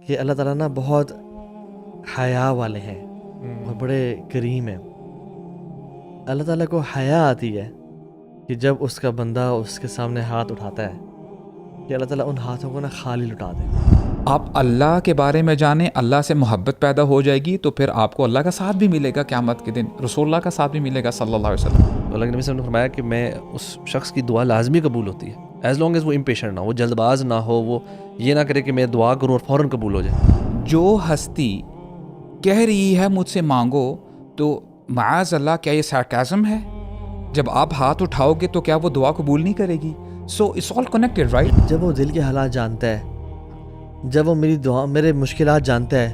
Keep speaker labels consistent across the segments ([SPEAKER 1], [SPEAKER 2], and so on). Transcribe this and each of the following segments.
[SPEAKER 1] کہ اللہ تعالیٰ نا بہت حیا والے ہیں اور بڑے کریم ہیں. اللہ تعالیٰ کو حیا آتی ہے کہ جب اس کا بندہ اس کے سامنے ہاتھ اٹھاتا ہے کہ اللہ تعالیٰ ان ہاتھوں کو نا خالی لٹا دے.
[SPEAKER 2] آپ اللہ کے بارے میں جانیں، اللہ سے محبت پیدا ہو جائے گی تو پھر آپ کو اللہ کا ساتھ بھی ملے گا قیامت کے دن، رسول اللہ کا ساتھ بھی ملے گا صلی اللہ علیہ وسلم.
[SPEAKER 1] تو اللہ کے نبی صلی اللہ علیہ وسلم نے فرمایا کہ میں اس شخص کی دعا لازمی قبول ہوتی ہے ایز لانگ ایز وہ امپیشنٹ نہ ہو، وہ جلد باز نہ ہو، وہ یہ نہ کرے کہ میں دعا کروں اور فوراً قبول ہو جائے.
[SPEAKER 2] جو ہستی کہہ رہی ہے مجھ سے مانگو تو معاذ اللہ کیا یہ سارکازم ہے؟ جب آپ ہاتھ اٹھاؤ گے تو کیا وہ دعا قبول نہیں کرے گی؟ So it's all connected right.
[SPEAKER 1] جب وہ دل کے حالات جانتا ہے، جب وہ میری دعا میرے مشکلات جانتا ہے،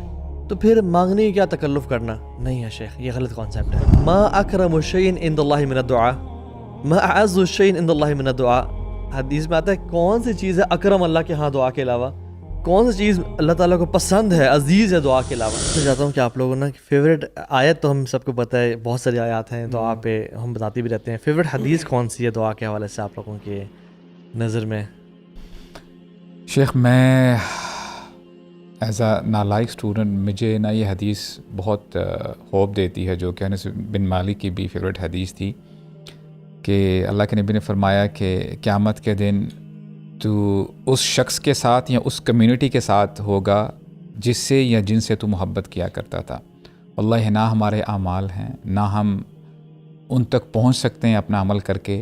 [SPEAKER 1] تو پھر مانگنے کی کیا تکلف کرنا؟ نہیں ہے شیخ، یہ غلط کانسیپٹ ہے. ما اکرم الشیء عند اللہ من الدعاء، ما اعز الشیء عند اللہ من الدعاء. حدیث میں آتا ہے کون سی چیز ہے اکرم اللہ کے ہاں دعا کے علاوہ، کون سی چیز اللہ تعالیٰ کو پسند ہے، عزیز ہے دعا کے علاوہ. میں چاہتا ہوں کہ آپ لوگوں نا فیوریٹ آیت، تو ہم سب کو پتہ ہے بہت ساری آیات ہیں دعا پہ، ہم بتاتے بھی رہتے ہیں. فیوریٹ حدیث کون سی ہے دعا کے حوالے سے آپ لوگوں کے نظر میں؟
[SPEAKER 2] شیخ میں ایز اے نالائق اسٹوڈنٹ مجھے نا یہ حدیث بہت ہوپ دیتی ہے، جو کہ انس بن مالک کی بھی فیوریٹ حدیث تھی کہ اللہ کے نبی نے فرمایا کہ قیامت کے دن تو اس شخص کے ساتھ یا اس کمیونٹی کے ساتھ ہوگا جس سے یا جن سے تو محبت کیا کرتا تھا. واللہ نہ ہمارے اعمال ہیں، نہ ہم ان تک پہنچ سکتے ہیں اپنا عمل کر کے.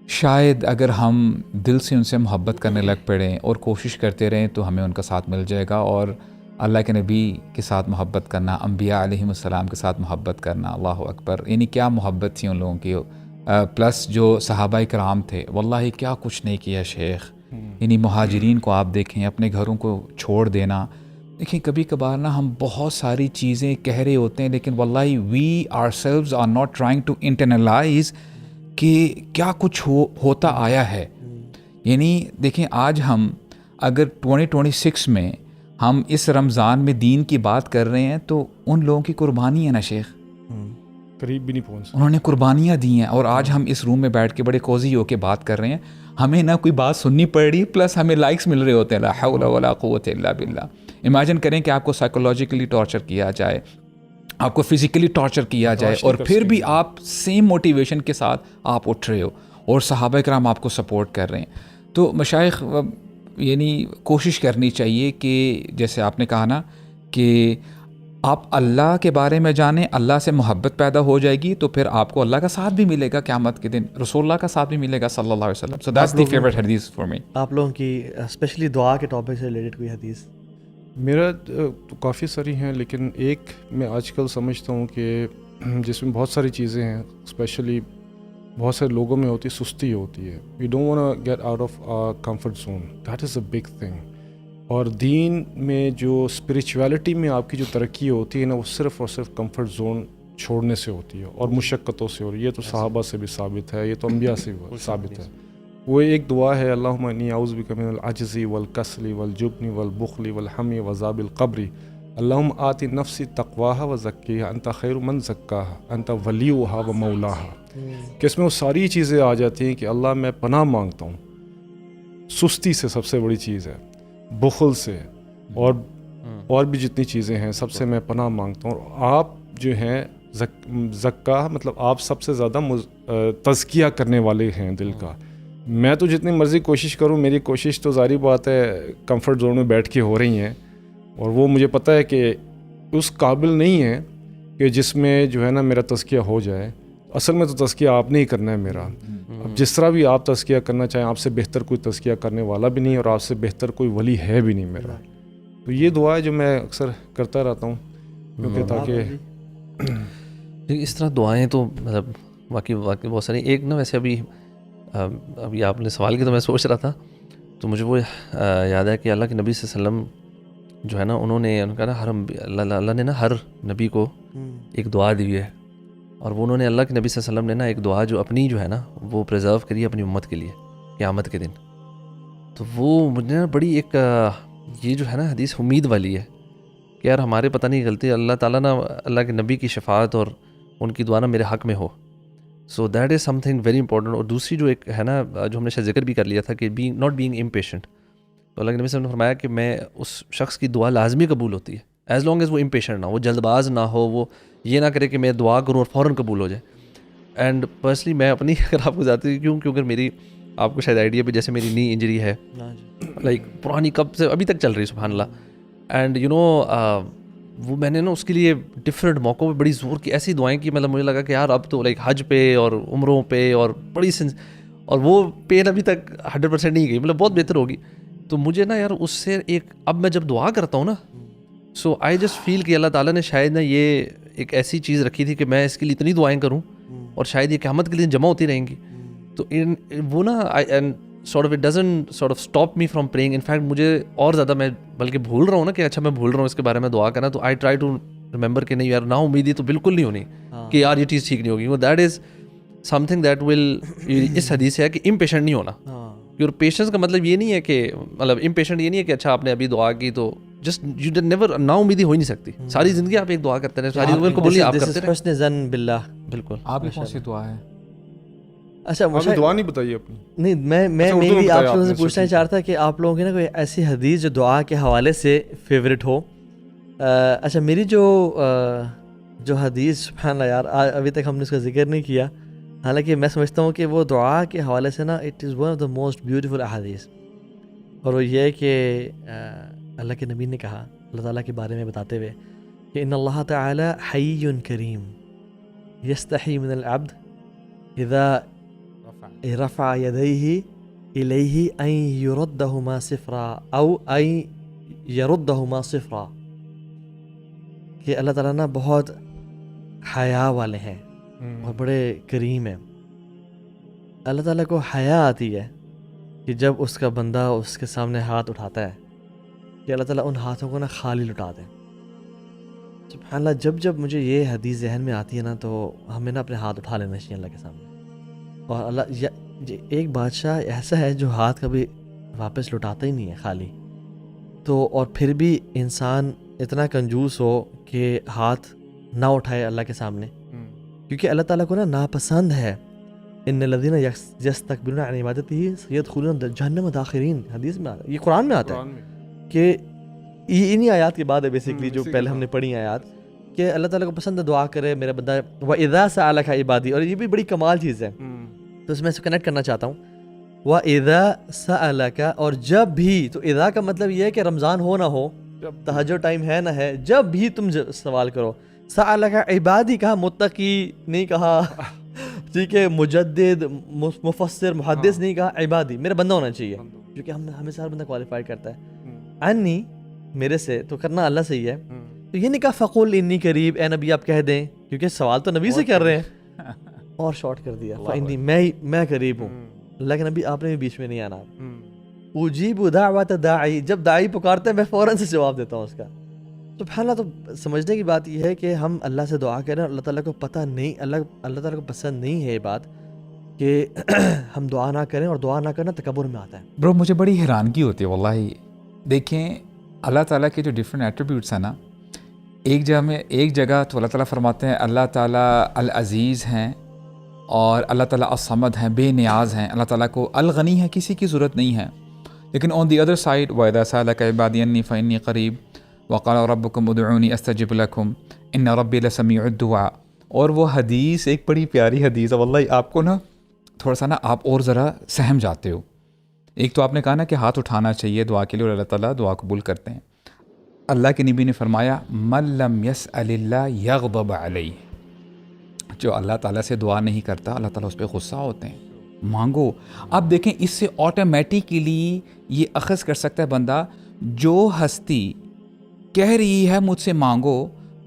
[SPEAKER 2] شاید اگر ہم دل سے ان سے محبت کرنے لگ پڑیں اور کوشش کرتے رہیں تو ہمیں ان کا ساتھ مل جائے گا. اور اللہ کے نبی کے ساتھ محبت کرنا، انبیاء علیہم السلام کے ساتھ محبت کرنا، اللہ اکبر، یعنی کیا محبت تھی ان لوگوں کی. پلس جو صحابہ کرام تھے، واللہ کیا کچھ نہیں کیا شیخ. یعنی مہاجرین کو آپ دیکھیں، اپنے گھروں کو چھوڑ دینا. دیکھیں کبھی کبھار نا ہم بہت ساری چیزیں کہہ رہے ہوتے ہیں لیکن واللہ we ourselves are not trying to internalize کہ کیا کچھ ہوتا آیا ہے. یعنی دیکھیں آج ہم اگر 2026 میں ہم اس رمضان میں دین کی بات کر رہے ہیں تو ان لوگوں کی قربانی ہے نا شیخ،
[SPEAKER 3] قریب بھی نہیں پہنچ،
[SPEAKER 2] انہوں نے قربانیاں دی ہیں. اور آج ہم اس روم میں بیٹھ کے بڑے کوزی ہو کے بات کر رہے ہیں، ہمیں نہ کوئی بات سننی پڑ رہی پلس ہمیں لائکس مل رہے ہوتے ہیں. لا حول ولا قوت الا باللہ. امیجن کریں کہ آپ کو سائیکولوجیکلی ٹارچر کیا جائے، آپ کو فزیکلی ٹارچر کیا جائے، اور پھر بھی آپ سیم موٹیویشن کے ساتھ آپ اٹھ رہے ہو اور صحابہ کرام آپ کو سپورٹ کر رہے ہیں. تو مشائخ یعنی کوشش کرنی چاہیے کہ جیسے آپ نے کہا نا کہ آپ اللہ کے بارے میں جانیں، اللہ سے محبت پیدا ہو جائے گی تو پھر آپ کو اللہ کا ساتھ بھی ملے گا قیامت کے دن، رسول اللہ کا ساتھ بھی ملے گا صلی اللہ علیہ وسلم. سو دیٹس دی فیوریٹ حدیث فار می.
[SPEAKER 1] آپ لوگوں کی اسپیشلی دعا کے ٹاپک سے ریلیٹڈ کوئی حدیث؟
[SPEAKER 3] میرا تو کافی ساری ہیں، لیکن ایک میں آج کل سمجھتا ہوں کہ جس میں بہت ساری چیزیں ہیں، اسپیشلی بہت سارے لوگوں میں ہوتی سستی ہوتی ہے. We don't want get out of comfort zone, that is a big thing. اور دین میں جو اسپریچویلٹی میں آپ کی جو ترقی ہوتی ہے نا، وہ صرف اور صرف کمفرٹ زون چھوڑنے سے ہوتی ہے اور مشقتوں سے. اور یہ تو صحابہ سے بھی ثابت ہے، یہ تو انبیاء سے بھی ثابت ہے. وہ ایک دعا ہے، اللہم انی اعوذ بک من العجز والکسل والجبن والبخل والحمی وعذاب القبر، اللہم آت نفسی تقواها وزکیها انت خیر من زکاها انت ولیها ومولاها. کہ اس میں وہ ساری چیزیں آ جاتی ہیں کہ اللہ میں پناہ مانگتا ہوں سستی سے، سب سے بڑی چیز ہے بخل سے، اور بھی جتنی چیزیں ہیں سب سے میں پناہ مانگتا ہوں. اور آپ جو ہیں زکا مطلب آپ سب سے زیادہ تزکیہ کرنے والے ہیں دل کا. میں تو جتنی مرضی کوشش کروں، میری کوشش تو ظاہری بات ہے کمفرٹ زون میں بیٹھ کے ہو رہی ہیں، اور وہ مجھے پتہ ہے کہ اس قابل نہیں ہے کہ جس میں جو ہے نا میرا تزکیہ ہو جائے. اصل میں تو تزکیہ آپ نے ہی کرنا ہے میرا. اب جس طرح بھی آپ تزکیہ کرنا چاہیں، آپ سے بہتر کوئی تزکیہ کرنے والا بھی نہیں، اور آپ سے بہتر کوئی ولی ہے بھی نہیں میرا. تو یہ دعا ہے جو میں اکثر کرتا رہتا ہوں، کیونکہ تاکہ
[SPEAKER 1] اس طرح دعائیں تو مطلب واقعی بہت ساری. ایک نا ویسے ابھی آپ نے سوال کی تو میں سوچ رہا تھا، تو مجھے وہ یاد ہے کہ اللہ کے نبی صلی اللہ علیہ وسلم جو ہے نا، انہوں نے کہا نا اللہ نے نا ہر نبی کو ایک دعا دی ہے، اور وہ انہوں نے اللہ کے نبی صلی اللہ علیہ وسلم نے نا ایک دعا جو اپنی جو ہے نا وہ پریزرو کری اپنی امت کے لیے قیامت کے دن. تو وہ مجھے نا بڑی ایک یہ جو ہے نا حدیث امید والی ہے کہ یار ہمارے پتہ نہیں غلطی، اللہ تعالیٰ نا اللہ کے نبی کی شفاعت اور ان کی دعا نا میرے حق میں ہو. So that is something very important. اور دوسری جو ایک ہے نا جو ہم نے شاید ذکر بھی کر لیا تھا کہ ناٹ بینگ امپیشنٹ. تو اللہ کے نبی صلی اللہ علیہ وسلم نے فرمایا کہ میں اس شخص کی دعا لازمی قبول ہوتی ہے ایز لانگ ایز وہ امپیشنٹ نہ ہو, وہ جلد باز نہ ہو, وہ یہ نہ کرے کہ میں دعا کروں اور فوراً قبول ہو جائے. اینڈ پرسنلی میں اپنی اگر آپ کو ذاتی کیونکہ میری آپ کو شاید آئیڈیا پہ جیسے میری نی انجری ہے لائک پرانی کب سے ابھی تک چل رہی سبحان اللہ. اینڈ یو نو وہ میں نے نا اس کے لیے ڈفرینٹ موقعوں پہ بڑی زور کی ایسی دعائیں کی, مطلب مجھے لگا کہ یار اب تو لائک حج پہ اور عمروں پہ اور بڑی اور وہ پین ابھی تک 100% نہیں گئی, مطلب بہت بہتر ہوگی. تو مجھے نا یار اس سے ایک اب میں جب دعا کرتا ہوں نا سو آئی جسٹ فیل کہ اللہ تعالیٰ نے شاید نا یہ ایک ایسی چیز رکھی تھی کہ میں اس کے لیے اتنی دعائیں کروں اور شاید یہ قیامت کے لیے جمع ہوتی رہیں گی. تو وہ نا sort of it doesn't sort of stop me from praying. in fact مجھے اور زیادہ میں بلکہ بھول رہا ہوں نا کہ اچھا میں بھول رہا ہوں اس کے بارے میں دعا کرنا, تو I try to remember کہ نہیں یار نا امیدی تو بالکل نہیں ہونی کہ یار یہ چیز ٹھیک نہیں ہوگی. that is something that will اس حدیث سے ہے کہ امپیشنٹ نہیں ہونا. اور پیشنس کا مطلب یہ نہیں ہے کہ مطلب امپیشنٹ یہ نہیں ہے کہ اچھا آپ نے ابھی دعا کی تو جسٹ یو نیور نا امیدی ہو ہی نہیں سکتی. ساری زندگی آپ ایک دعا کرتے رہے, ساری عمر کو بولیے آپ کرتے رہے.
[SPEAKER 4] حسن ظن باللہ.
[SPEAKER 1] بالکل.
[SPEAKER 2] آپ کی کون سی دعا ہے؟
[SPEAKER 4] اچھا
[SPEAKER 3] مجھے دعا نہیں بتائیے اپنی.
[SPEAKER 4] نہیں میں بھی آپ سے پوچھنا چاہ رہا تھا کہ آپ لوگوں کی نا کوئی ایسی حدیث جو دعا کے حوالے سے فیوریٹ ہو. اچھا میری جو حدیث سبحان اللہ یار ابھی تک ہم نے اس کا ذکر نہیں کیا, حالانکہ میں سمجھتا ہوں کہ وہ دعا کے حوالے سے نا it is one of the most beautiful احادیث, اور وہ یہ ہے کہ اللہ کے نبی نے کہا اللہ تعالیٰ کے بارے میں بتاتے ہوئے کہ ان اللہ تعالی حی کریم یستحی من العبد اذا رفع یدیہ الیہ ان یردہما صفرا او ان یردہما صفرا, کہ اللہ تعالیٰ نا بہت حیا والے ہیں اور بڑے کریم ہیں. اللہ تعالیٰ کو حیا آتی ہے کہ جب اس کا بندہ اس کے سامنے ہاتھ اٹھاتا ہے کہ اللہ تعالیٰ ان ہاتھوں کو نا خالی لٹا دیں. سبحان اللہ, جب مجھے یہ حدیث ذہن میں آتی ہے نا تو ہمیں نا اپنے ہاتھ اٹھا لینا چاہیے اللہ کے سامنے. اور اللہ ایک بادشاہ ایسا ہے جو ہاتھ کبھی واپس لٹاتا ہی نہیں ہے خالی, تو اور پھر بھی انسان اتنا کنجوس ہو کہ ہاتھ نہ اٹھائے اللہ کے سامنے, کیونکہ اللہ تعالیٰ کو نا ناپسند ہے ان الذین یستکبرون عن عبادتہ سیدخلون جہنم داخرین. حدیث میں یہ قرآن میں آتا ہے کہ یہ انہی آیات کے بعد ہے بیسیکلی جو پہلے ہم نے پڑھی آیات, کہ اللہ تعالیٰ کو پسند ہے دعا کرے میرا بندہ. وَإِذَا سَأَلَكَ عِبَادِي, اور یہ بھی بڑی کمال چیز ہے تو اس میں سے کنیکٹ کرنا چاہتا ہوں. وَإِذَا سَأَلَكَ, اور جب بھی, تو اذا کا مطلب یہ ہے کہ رمضان ہو نہ ہو, تہجد ٹائم ہے نہ ہے, جب بھی تم سوال کرو. سَأَلَكَ عِبَادِي کہا, متقی نہیں کہا, ٹھیک ہے, مجدد مفسر محدث نہیں کہا, عبادی میرا بندہ ہونا چاہیے, کیونکہ ہمیں سارا بندہ کوالیفائی کرتا ہے. انی میرے سے, تو کرنا اللہ سے ہی ہے. تو یہ نہیں کہا فقل انی قریب, اے نبی آپ کہہ دیں, کیونکہ سوال تو نبی سے کر رہے ہیں, اور شارٹ کر دیا فانی میں قریب ہوں. اللہ کے نبی آپ نے بھی بیچ میں نہیں آنا. اجیب دعوت داعی, جب داعی پکارتے ہیں میں فوراً سے جواب دیتا ہوں اس کا. سبحان اللہ. تو سمجھنے کی بات یہ ہے کہ ہم اللہ سے دعا کریں, اللہ تعالیٰ کو پتہ نہیں, اللہ تعالیٰ کو پسند نہیں ہے یہ بات کہ ہم دعا نہ کریں, اور دعا نہ کرنا تکبر میں آتا ہے.
[SPEAKER 2] برو مجھے بڑی حیرانگی ہوتی ہے واللہ. دیکھیں اللہ تعالیٰ کے جو ڈفرینٹ ایٹریبیوٹس ہیں نا, ایک جگہ تو اللہ تعالیٰ فرماتے ہیں اللہ تعالیٰ العزیز ہیں, اور اللہ تعالیٰ الصمد ہیں, بے نیاز ہیں. اللہ تعالیٰ کو الغنی ہے, کسی کی ضرورت نہیں ہے. لیکن آن دی ادر سائڈ وَإِذَا سَأَلَكَ عِبَادِي عَنِّي فَإِنِّي قَرِيبٌ وَقَالَ رَبُّكُمْ ادْعُونِي أَسْتَجِبْ لَكُمْ إِنَّ رَبِّي لَسَمِيعُ الدُّعَاء. اور وہ حدیث ایک بڑی پیاری حدیث ہے واللہ, آپ کو نا تھوڑا سا نا آپ اور ذرا سہم جاتے ہو. ایک تو آپ نے کہا نا کہ ہاتھ اٹھانا چاہیے دعا کے لیے, اور اللہ تعالیٰ دعا قبول کرتے ہیں. اللہ کے نبی نے فرمایا مَن لَمْ يَسْأَلِ اللَّهَ يَغْضَبْ عَلَيْهِ, جو اللہ تعالیٰ سے دعا نہیں کرتا اللہ تعالیٰ اس پہ غصہ ہوتے ہیں. مانگو. اب دیکھیں اس سے آٹومیٹیکلی یہ اخذ کر سکتا ہے بندہ, جو ہستی کہہ رہی ہے مجھ سے مانگو,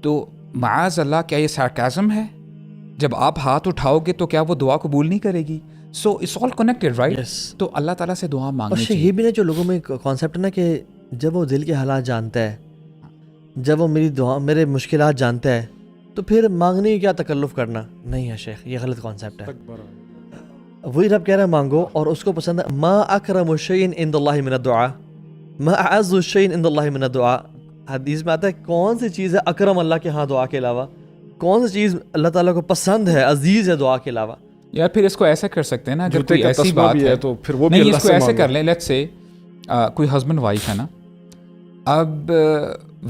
[SPEAKER 2] تو معاذ اللہ کیا یہ سارکازم ہے؟ جب آپ ہاتھ اٹھاؤ گے تو کیا وہ دعا قبول نہیں کرے گی؟ So it's all connected right. تو اللہ تعالیٰ سے دعا مانگنی چاہیے.
[SPEAKER 4] یہ بھی نا جو لوگوں میں کانسیپٹ ہے نا کہ جب وہ دل کے حالات جانتا ہے, جب وہ میری دعا میرے مشکلات جانتا ہے, تو پھر مانگنے کی کیا تکلف کرنا. نہیں ہے شیخ, یہ غلط کانسیپٹ ہے. وہی رب کہہ رہا ہے مانگو, اور اس کو پسند ہے. ما اکرم الشیء عند اللہ من الدعاء, ما اعز الشیء عند اللہ من الدعاء. حدیث میں آتا ہے کون سی چیز ہے اکرم اللہ کے ہاں دعا کے علاوہ, کون سی چیز اللہ تعالیٰ کو پسند ہے, عزیز ہے دعا کے علاوہ.
[SPEAKER 2] یار پھر اس کو ایسا کر سکتے ہیں نا, اگر کوئی ایسی بات ہے تو پھر وہ بھی نہیں, اس کو ایسے کر لیں. لیٹس سے کوئی ہسبینڈ وائف ہے نا, اب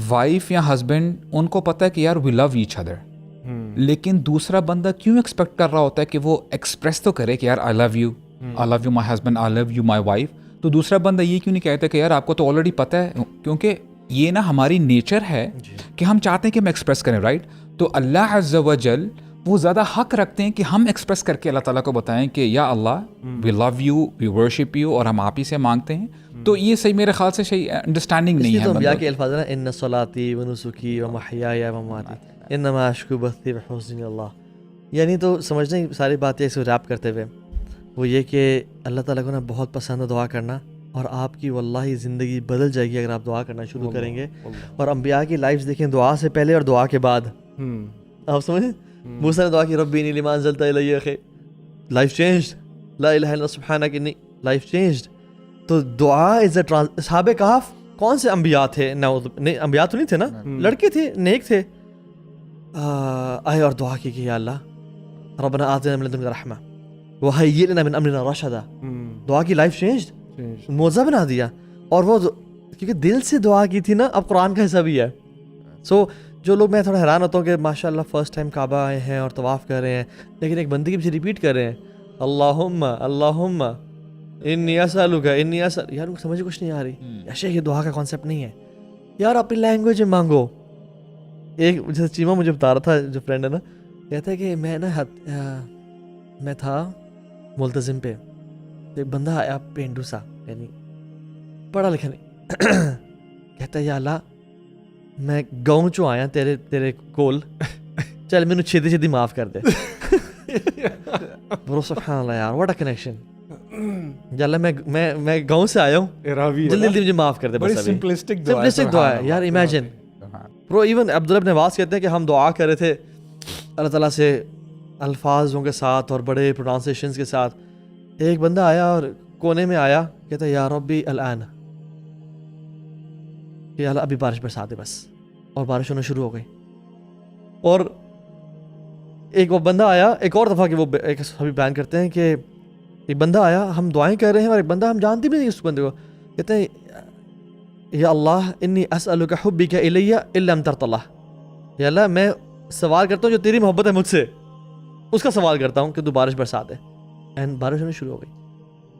[SPEAKER 2] وائف یا ہسبینڈ ان کو پتہ ہے کہ یار وی لو ایچ ادر, لیکن دوسرا بندہ کیوں ایکسپیکٹ کر رہا ہوتا ہے کہ وہ ایکسپریس تو کرے کہ یار I love you my husband, I love you my wife, تو دوسرا بندہ یہ کیوں نہیں کہتا کہ یار آپ کو تو آلریڈی پتہ ہے, کیونکہ یہ نا ہماری نیچر ہے کہ ہم چاہتے ہیں کہ ہم ایکسپریس کریں, رائٹ. تو اللہ عز و جل وہ زیادہ حق رکھتے ہیں کہ ہم ایکسپریس کر کے اللہ تعالیٰ کو بتائیں کہ یا اللہ we love you, we worship you, اور ہم آپ ہی سے مانگتے ہیں. تو یہ صحیح میرے خیال سے صحیح انڈرسٹینڈنگ نہیں ہے.
[SPEAKER 4] تو انبیاء کے الفاظ ہیں نا, ان صلاتی و نسکی و محیای و مماتی انما اشکو بثی بحسن اللہ. یعنی تو سمجھنے کی ساری باتیں اس کو ریپ کرتے ہوئے وہ یہ کہ اللہ تعالیٰ کو نا بہت پسند ہے دعا کرنا, اور آپ کی واللہ زندگی بدل جائے گی اگر آپ دعا کرنا شروع کریں گے. اور انبیاء کی لائفز دیکھیں, دعا سے پہلے اور دعا کے بعد, آپ سمجھیں موسیٰ نے دعا کی ربی انی لما انزلت الی خیر, لائف چینجڈ, لا الہ الا سبحانک انی, لائف چینجڈ. تو دعا از اے اصحاب کہف کون سے انبیاء تھے؟ انبیاء تو نہیں تھے نا, لڑکے تھے, نیک تھے, آئے اور دعا کی کہ یا اللہ ربنا آتنا من لدنک رحمہ وہیئ لنا من امرنا رشدا. دعا کی لائف چینجڈ, معجزہ بنا دیا. اور وہ کیونکہ دل سے دعا کی تھی نا, اب قرآن کا حصہ بھی ہے. سو جو لوگ, میں تھوڑا حیران ہوتا ہوں کہ ماشاء اللہ فرسٹ ٹائم کعبہ آئے ہیں اور طواف کر رہے ہیں, لیکن ایک بندے کی پیچھے ریپیٹ کر رہے ہیں اللہم اللہم انی اسألک انی اسأل. یار سمجھ کچھ نہیں آ رہی, ایسے یہ دعا کا کانسیپٹ نہیں ہے یار, اپنی لینگویج میں مانگو. ایک جیسے چیمہ مجھے بتا رہا تھا, جو فرینڈ ہے نا, کہتا ہے کہ میں تھا ملتزم پہ, ایک بندہ آیا پینڈو سا, یعنی پڑھا لکھا نہیں, کہتا ہے یا اللہ میں گاؤں چوں آیا تیرے کول, چل مینوں چھتی چھتی معاف کر دے. برو سبحان اللہ یار, واٹ اے کنیکشن. یا اللہ میں گاؤں سے آیا ہوں, جلدی جلدی مجھے معاف کر دے. بس سمپلسٹک دعا ہے یار. امیجن برو, ایون عبداللہ ابن عباس کہتے ہیں کہ ہم دعا کر رہے تھے اللہ تعالیٰ سے الفاظوں کے ساتھ اور بڑے پروننسیشنز کے ساتھ. ایک بندہ آیا اور کونے میں آیا, کہتا ہے یا ربی الان, کہ اللہ ابھی بارش برسا دے بس, اور بارش ہونا شروع ہو گئی. اور ایک وہ بندہ آیا ایک اور دفعہ, کہ وہ ایک ابھی بیان کرتے ہیں کہ ایک بندہ آیا, ہم دعائیں کر رہے ہیں, اور ایک بندہ ہم جانتے بھی نہیں اس بندے کو, کہتے ہیں یا اللہ انی اسألک حبک الی الا ان ترضى اللہ, یا اللہ میں سوال کرتا ہوں جو تیری محبت ہے مجھ سے, اس کا سوال کرتا ہوں کہ تو بارش برسا دے. اینڈ بارش ہونا شروع ہو گئی.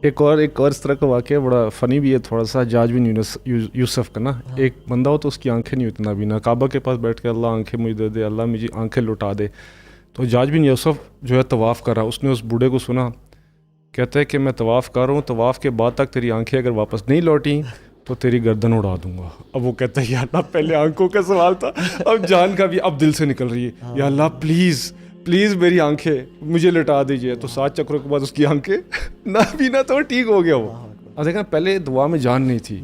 [SPEAKER 3] ایک اور اس طرح کا واقعہ بڑا فنی بھی ہے تھوڑا سا, حجاج بن یوسف کا نا. ایک بندہ ہو تو اس کی آنکھیں نہیں ہوتی نابینا, کعبہ کے پاس بیٹھ کے اللہ آنکھیں مجھے دے دے, اللہ مجھے آنکھیں لوٹا دے. تو حجاج بن یوسف جو ہے طواف کر رہا, اس نے اس بوڑھے کو سنا, کہتا ہے کہ میں طواف کر رہا ہوں, طواف کے بعد تک تیری آنکھیں اگر واپس نہیں لوٹیں تو تیری گردن اڑا دوں گا. اب وہ کہتا ہے یا اللہ پہلے آنکھوں کا سوال تھا, اب جان کا بھی, اب دل سے نکل رہی ہے, یا اللہ پلیز میری آنکھیں مجھے لٹا دیجیے. تو 7 چکروں کے بعد اس کی آنکھیں نہ بینا تو ٹھیک ہو گیا. وہ اب دیکھنا پہلے دعا میں جان نہیں تھی,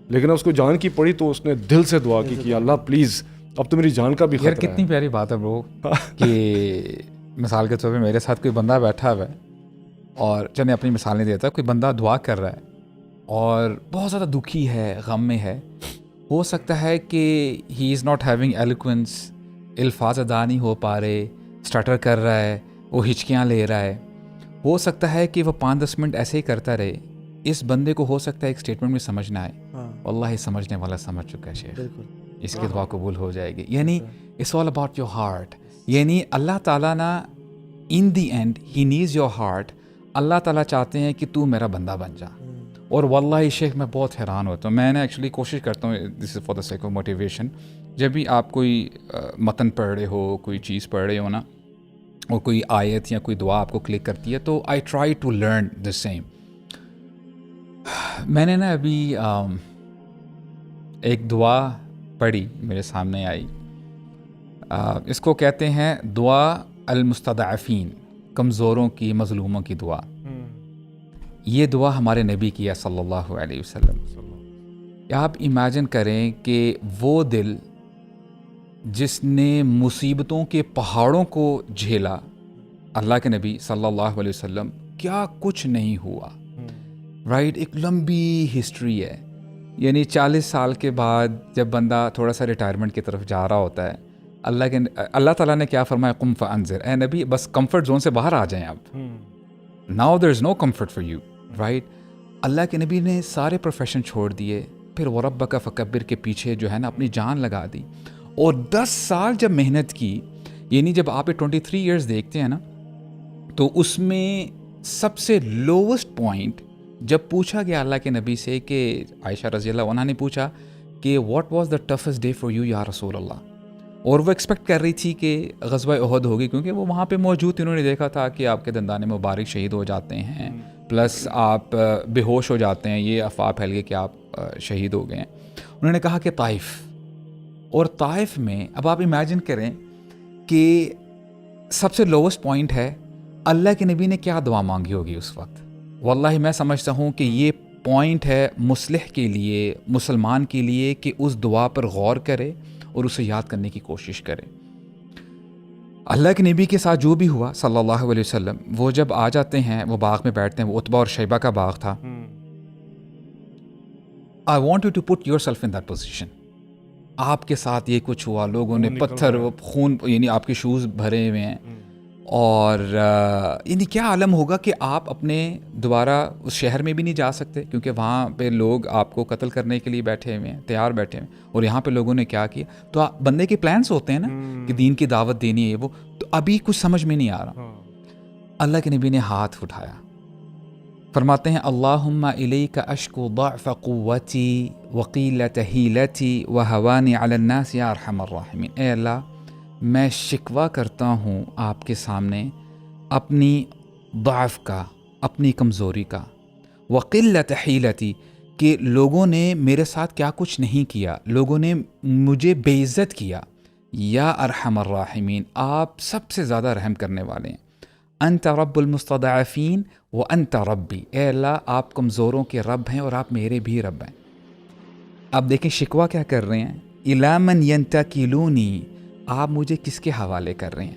[SPEAKER 3] لیکن اس کو جان کی پڑی تو اس نے دل سے دعا کی کہ اللہ پلیز اب تو میری جان کا بھی خطرہ ہے.
[SPEAKER 2] یار کتنی پیاری بات ہے برو, کہ مثال کے طور پہ میرے ساتھ کوئی بندہ بیٹھا ہوا ہے, اور چلیں اپنی مثال نہیں دیتا, کوئی بندہ دعا کر رہا ہے اور بہت زیادہ دکھی ہے, غم میں ہے. ہو سکتا ہے کہ ہی از ناٹ ہیونگ ایلوکوینس, الفاظ ادا نہیں ہو پا رہے, اسٹارٹر کر رہا ہے, وہ ہچکیاں لے رہا ہے. ہو سکتا ہے کہ وہ 5-10 منٹ ایسے ہی کرتا رہے. اس بندے کو ہو سکتا ہے ایک اسٹیٹمنٹ میں سمجھ نہ آئے, واللہ سمجھنے والا سمجھ چکا ہے شیخ, اس کی دعا قبول ہو جائے گی. یعنی it's all about your heart. یعنی اللہ تعالیٰ نا in the end he needs your heart. اللہ تعالیٰ چاہتے ہیں کہ تو میرا بندہ بن جا. اور واللہ شیخ میں بہت حیران ہوتا ہوں, میں نے ایکچولی کوشش کرتا ہوں, this is for the sake of motivation, جب بھی آپ کوئی متن پڑھ رہے ہو, کوئی چیز پڑھ رہے ہو نا, اور کوئی آیت یا کوئی دعا آپ کو کلک کرتی ہے, تو I try to learn the same. میں نے نا ابھی ایک دعا پڑھی, میرے سامنے آئی, اس کو کہتے ہیں دعا المستضعفین, کمزوروں کی, مظلوموں کی دعا. یہ دعا ہمارے نبی کیا صلی اللہ علیہ وسلم. آپ امیجن کریں کہ وہ دل جس نے مصیبتوں کے پہاڑوں کو جھیلا, اللہ کے نبی صلی اللہ علیہ وسلم, کیا کچھ نہیں ہوا, رائٹ. ایک لمبی ہسٹری ہے. یعنی 40 سال کے بعد جب بندہ تھوڑا سا ریٹائرمنٹ کی طرف جا رہا ہوتا ہے, اللہ تعالیٰ نے کیا فرمایا, قم فانذر, اے نبی بس کمفرٹ زون سے باہر آ جائیں آپ. Now there is no comfort for you, right. اللہ کے نبی نے سارے پروفیشن چھوڑ دیے, پھر وربک فکبر کے پیچھے جو ہے نا اپنی جان لگا دی, اور 10 سال جب محنت کی, یعنی جب آپ 23 ایئرز دیکھتے ہیں نا, تو اس میں سب سے لووسٹ پوائنٹ جب پوچھا گیا اللہ کے نبی سے کہ عائشہ رضی اللہ عنہا نے پوچھا کہ what was the toughest day for you یا رسول اللہ, اور وہ ایکسپیکٹ کر رہی تھی کہ غزوہ احد ہوگی, کیونکہ وہ وہاں پہ موجود تھی, انہوں نے دیکھا تھا کہ آپ کے دندان مبارک شہید ہو جاتے ہیں, پلس آپ بے ہوش ہو جاتے ہیں, یہ افواہ پھیل گئی کہ آپ شہید ہو گئے ہیں. انہوں نے کہا کہ طائف, اور طائف میں اب آپ امیجن کریں کہ سب سے لووسٹ پوائنٹ ہے, اللہ کے نبی نے کیا دعا مانگی ہوگی اس وقت. واللہ میں سمجھتا ہوں کہ یہ پوائنٹ ہے مصلح کے لیے, مسلمان کے لیے, کہ اس دعا پر غور کرے اور اسے یاد کرنے کی کوشش کرے. اللہ کے نبی کے ساتھ جو بھی ہوا صلی اللہ علیہ وسلم, وہ جب آ جاتے ہیں, وہ باغ میں بیٹھتے ہیں, وہ عتبہ اور شیبہ کا باغ تھا. I want you to put yourself in that position. آپ کے ساتھ یہ کچھ ہوا, لوگوں نے پتھر خون, یعنی آپ کے شوز بھرے ہوئے ہیں, اور یعنی کیا عالم ہوگا کہ آپ اپنے دوبارہ اس شہر میں بھی نہیں جا سکتے, کیونکہ وہاں پہ لوگ آپ کو قتل کرنے کے لیے بیٹھے ہوئے ہیں, تیار بیٹھے ہوئے ہیں, اور یہاں پہ لوگوں نے کیا کیا. تو بندے کے پلانس ہوتے ہیں نا کہ دین کی دعوت دینی ہے, وہ تو ابھی کچھ سمجھ میں نہیں آ رہا. اللہ کے نبی نے ہاتھ اٹھایا, فرماتے ہیں اللہم الیک اشکو ضعف قوتی وقیلۃ حیلتی وہوانی علی الناس یا ارحم الراحمین. اے اللہ, میں شکوہ کرتا ہوں آپ کے سامنے اپنی ضعف کا, اپنی کمزوری کا, وقلت حیلتی, کہ لوگوں نے میرے ساتھ کیا کچھ نہیں کیا, لوگوں نے مجھے بے عزت کیا. یا ارحم الراحمین, آپ سب سے زیادہ رحم کرنے والے ہیں. انت رب المستضعفین وانت ربی, اے اللہ آپ کمزوروں کے رب ہیں اور آپ میرے بھی رب ہیں. اب دیکھیں شکوہ کیا کر رہے ہیں, الی من ینتکلونی, آپ مجھے کس کے حوالے کر رہے ہیں,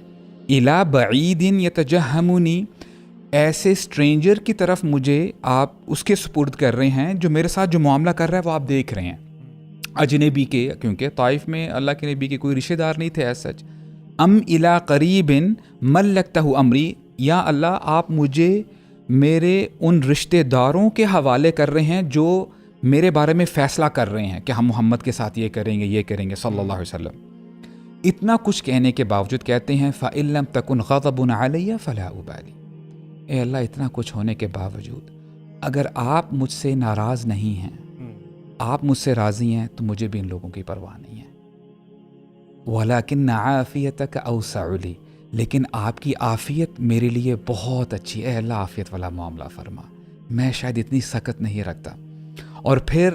[SPEAKER 2] الی بعید یتجہمونی, ایسے اسٹرینجر کی طرف مجھے آپ اس کے سپرد کر رہے ہیں جو میرے ساتھ جو معاملہ کر رہا ہے وہ آپ دیکھ رہے ہیں, اجنبی کے, کیونکہ طائف میں اللہ کے نبی کے کوئی رشتہ دار نہیں تھے ایز سچ. ام الی قریب ملکتہ امری, یا اللہ آپ مجھے میرے ان رشتہ داروں کے حوالے کر رہے ہیں جو میرے بارے میں فیصلہ کر رہے ہیں کہ ہم محمد کے ساتھ یہ کریں گے, یہ کریں گے صلی اللہ علیہ وسلم. اتنا کچھ کہنے کے باوجود کہتے ہیں فَإِن لَمْ تَكُنْ غَضَبٌ عَلَيَّ فَلَا أُبَالِي, اے اللہ اتنا کچھ ہونے کے باوجود اگر آپ مجھ سے ناراض نہیں ہیں, آپ مجھ سے راضی ہیں, تو مجھے بھی ان لوگوں کی پرواہ نہیں ہے. وَلَكِنَّ عَافِيَتَكَ أَوْسَعُ لِي, لیکن آپ کی عافیت میرے لیے بہت اچھی ہے. اے اللہ عافیت والا معاملہ فرما, میں شاید اتنی سخت نہیں رکھتا. اور پھر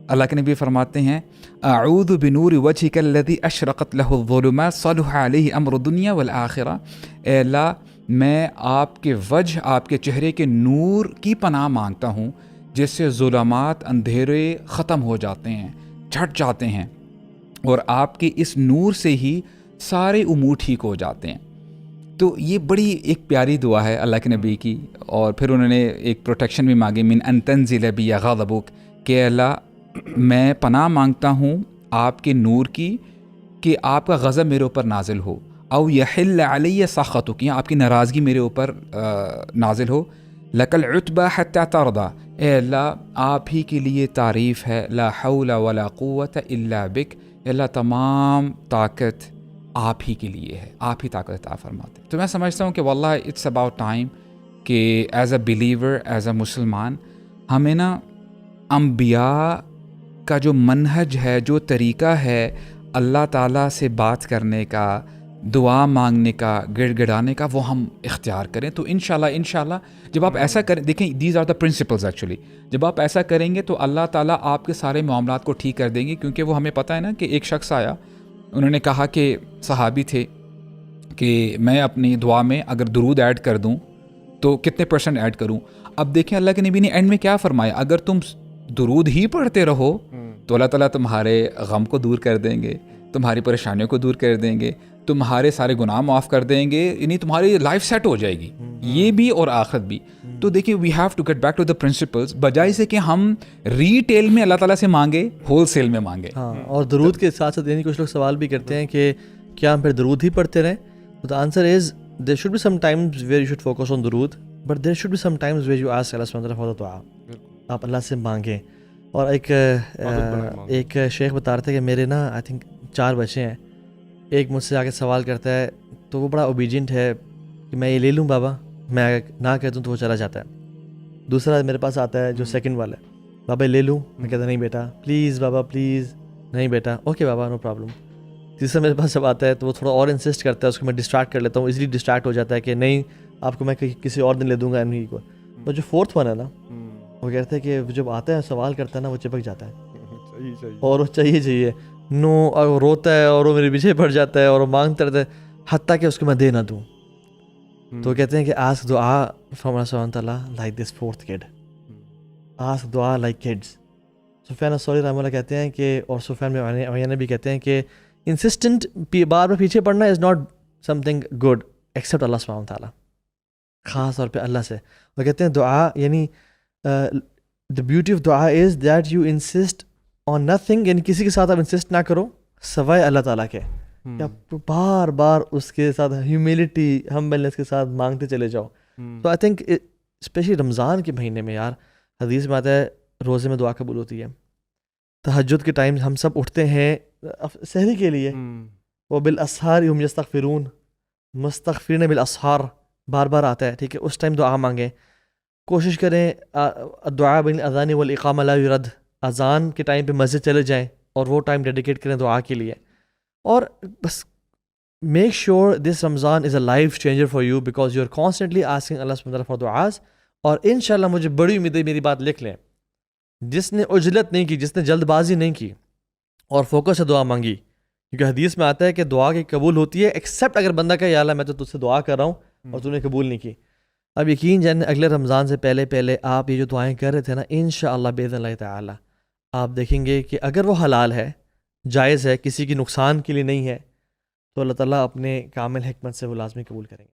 [SPEAKER 2] اللہ کے نبی فرماتے ہیں اعوذ بنور وجهك الذي اشرقت له الظلمات صلح عليه امر الدنيا والآخرہ, اے اللہ میں آپ کے وجہ, آپ کے چہرے کے نور کی پناہ مانگتا ہوں جس سے ظلمات, اندھیرے ختم ہو جاتے ہیں, چھٹ جاتے ہیں, اور آپ کے اس نور سے ہی سارے امور ٹھیک ہو جاتے ہیں. تو یہ بڑی ایک پیاری دعا ہے اللہ کے نبی کی. اور پھر انہوں نے ایک پروٹیکشن بھی مانگی, من ان تنزل بی غضبک, کہ اللہ میں پناہ مانگتا ہوں آپ کے نور کی کہ آپ کا غضب میرے اوپر نازل ہو, او یحل علی سخطک, یا آپ کی ناراضگی میرے اوپر نازل ہو. لک العتبى حتی ترضى, اے اللہ آپ ہی کے لیے تعریف ہے, لا حول ولا قوت الا بک, اللہ تمام طاقت آپ ہی کے لیے ہے, آپ ہی طاقت عطا فرماتے. تو میں سمجھتا ہوں کہ واللہ اٹس اباؤٹ ٹائم کہ as a believer, as a مسلمان, ہمیں نا انبیاء کا جو منہج ہے, جو طریقہ ہے اللہ تعالیٰ سے بات کرنے کا, دعا مانگنے کا, گڑ گڑانے کا, وہ ہم اختیار کریں. تو انشاءاللہ جب آپ ایسا کریں, دیکھیں these are the principles actually, جب آپ ایسا کریں گے تو اللہ تعالیٰ آپ کے سارے معاملات کو ٹھیک کر دیں گے. کیونکہ وہ ہمیں پتہ ہے نا کہ ایک شخص آیا, انہوں نے کہا کہ صحابی تھے کہ میں اپنی دعا میں اگر درود ایڈ کر دوں تو کتنے % ایڈ کروں. اب دیکھیں اللہ کے نبی نے اینڈ میں کیا فرمایا, اگر تم درود ہی پڑھتے رہو تو اللہ تعالیٰ تمہارے غم کو دور کر دیں گے, تمہاری پریشانیوں کو دور کر دیں گے, تمہارے سارے گناہ معاف کر دیں گے, یعنی تمہاری لائف سیٹ ہو جائے گی, یہ بھی اور آخرت بھی. تو دیکھیں we have to get back to the principles, بجائے سے کہ ہم ریٹیل میں اللہ تعالیٰ سے مانگے, ہول سیل میں مانگے.
[SPEAKER 4] ہاں, اور درود کے ساتھ ساتھ یعنی کچھ لوگ سوال بھی کرتے ہیں کہ کیا ہم پھر درود ہی پڑھتے رہیں. تو the answer is there should be some times where you should focus on درود, but there should be some times where you ask اللہ سبحانہ و تعالیٰ فار دا دعا. آپ اللہ سے مانگیں. اور ایک شیخ بتا رہے تھے کہ میرے نا آئی تھنک 4 بچے ہیں. ایک مجھ سے آ کے سوال کرتا ہے تو وہ بڑا اوبیڈینٹ ہے کہ میں یہ لے لوں بابا, میں اگر نہ کہہ دوں تو وہ چلا جاتا ہے. دوسرا میرے پاس آتا ہے جو سیکنڈ والا ہے, بابا لے لوں, میں کہتا نہیں بیٹا پلیز بابا پلیز, نہیں بیٹا اوکے بابا نو پرابلم. تیسرا میرے پاس جب آتا ہے تو وہ تھوڑا اور انسسٹ کرتا ہے, اس کو میں ڈسٹریکٹ کر لیتا ہوں, ایزیلی ڈسٹریکٹ ہو جاتا ہے کہ نہیں آپ کو میں کسی اور دن لے دوں گا انہیں کو. تو جو 4تھ ون ہے نا وہ کہتا ہے کہ جب آتا ہے سوال کرتا ہے نا وہ چپک جاتا ہے اور وہ چاہیے نو, اور وہ روتا ہے اور وہ میرے پیچھے پڑ جاتا ہے اور وہ مانگتا رہتا ہے حتیٰ کہ اس کو میں دے نہ دوں. تو کہتے ہیں کہ آسک دعا فرام اللہ سبحانہ تعالیٰ like this 4th could, ask دعا لائک کڈس. سفیان الثوری رحمہ اللہ کہتے ہیں کہ, اور سفیان بن عیینہ بھی کہتے ہیں کہ انسسٹنٹ بار بار پیچھے پڑنا is not something good except اللہ سبحانہ تعالیٰ, خاص طور پہ اللہ سے. وہ کہتے ہیں دعا یعنی دا بیوٹی آف دعا is that you insist on nothing, یعنی کسی کے ساتھ آپ انسسٹ نہ کرو سوائے اللہ تعالیٰ کے, کہ آپ بار بار اس کے ساتھ ہیوملٹی ہمبلنس کے ساتھ مانگتے چلے جاؤ. تو آئی تھنک اسپیشلی رمضان کے مہینے میں یار حدیث میں آتا ہے روزے میں دعا قبول ہوتی ہے. تہجد کے ٹائم ہم سب اٹھتے ہیں سحری کے لیے, وہ بالاسحار ہم یستغفرون, مستغفرین بالاسحار بار بار آتا ہے, ٹھیک ہے, اس ٹائم دعا مانگیں. کوشش کریں دعا بین الاذان والاقامہ لا یرد, اذان کے ٹائم پہ مسجد چلے جائیں اور وہ ٹائم ڈیڈیکیٹ کریں دعا کے لیے. اور بس میک شیور دس رمضان is a life changer for you because you are constantly asking اللہ سبحانہ فار دعاز. اور انشاءاللہ مجھے بڑی امید ہے, میری بات لکھ لیں, جس نے عجلت نہیں کی, جس نے جلد بازی نہیں کی اور فوکس سے دعا مانگی, کیونکہ حدیث میں آتا ہے کہ دعا کی قبول ہوتی ہے ایکسیپٹ اگر بندہ کہے یا اللہ میں تو تجھ سے دعا کر رہا ہوں اور تو نے قبول نہیں کی. اب یقین جانیں اگلے رمضان سے پہلے آپ یہ جو دعائیں کر رہے تھے نا, انشاءاللہ باذن اللہ تعالی آپ دیکھیں گے کہ اگر وہ حلال ہے, جائز ہے, کسی کی نقصان کے لیے نہیں ہے, تو اللہ تعالیٰ اپنے کامل حکمت سے وہ لازمی قبول کریں گے.